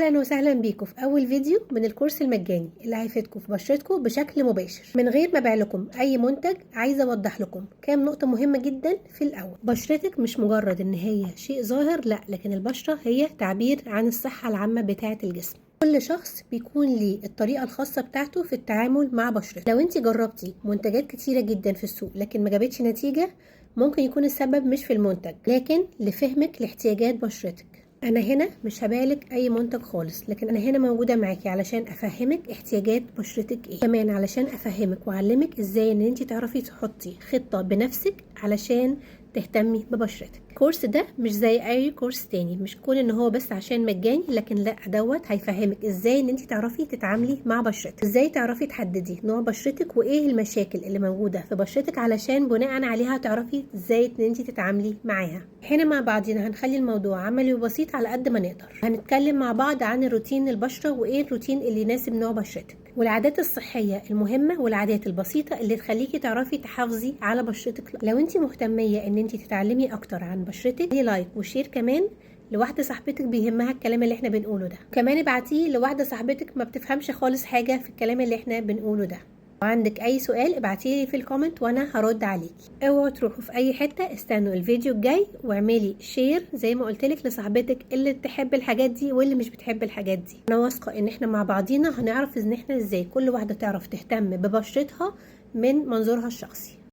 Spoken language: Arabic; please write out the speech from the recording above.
اهلا وسهلا بيكم في اول فيديو من الكورس المجاني اللي هيفيدكم في بشرتكم بشكل مباشر من غير ما ابيع لكم اي منتج. عايزه اوضح لكم كام نقطه مهمه جدا. في الاول، بشرتك مش مجرد ان هي شيء ظاهر، لا، لكن البشره هي تعبير عن الصحه العامه بتاعه الجسم. كل شخص بيكون ليه الطريقه الخاصه بتاعته في التعامل مع بشرته. لو انت جربتي منتجات كتيره جدا في السوق لكن ما جابتش نتيجه، ممكن يكون السبب مش في المنتج لكن لفهمك لاحتياجات بشرتك. انا هنا مش هبالك اي منتج خالص، لكن انا هنا موجوده معاكي علشان افهمك احتياجات بشرتك ايه، كمان علشان افهمك واعلمك ازاي ان انت تعرفي تحطي خطه بنفسك علشان تهتمي ببشرتك. الكورس ده مش زي اي كورس تاني، مش كون ان هو بس عشان مجاني، لكن لا، دوت هيفهمك ازاي ان انت تعرفي تتعاملي مع بشرتك، ازاي تعرفي تحددي نوع بشرتك وايه المشاكل اللي موجوده في بشرتك علشان بناء عليها تعرفي ازاي ان انت تتعاملي معاها. هنا مع بعضنا هنخلي الموضوع عملي وبسيط على قد ما نقدر. هنتكلم مع بعض عن الروتين البشره وايه الروتين اللي يناسب نوع بشرتك، والعادات الصحيه المهمه والعادات البسيطه اللي تخليكي تعرفي تحافظي على بشرتك. لو انت مهتميه ان انت تتعلمي اكتر عن بشرتك، لايك وشير كمان لواحده صاحبتك بيهمها الكلام اللي احنا بنقوله ده، كمان ابعتيه لواحده صاحبتك ما بتفهمش خالص حاجه في الكلام اللي احنا بنقوله ده. وعندك اي سؤال ابعتيلي في الكومنت وانا هرد عليكي. اوعوا تروحوا في اي حته، استنوا الفيديو الجاي واعملي شير زي ما قلتلك لصاحبتك اللي تحب الحاجات دي واللي مش بتحب الحاجات دي. انا واثقه ان احنا مع بعضينا هنعرف ان احنا ازاي كل واحده تعرف تهتم ببشرتها من منظورها الشخصي.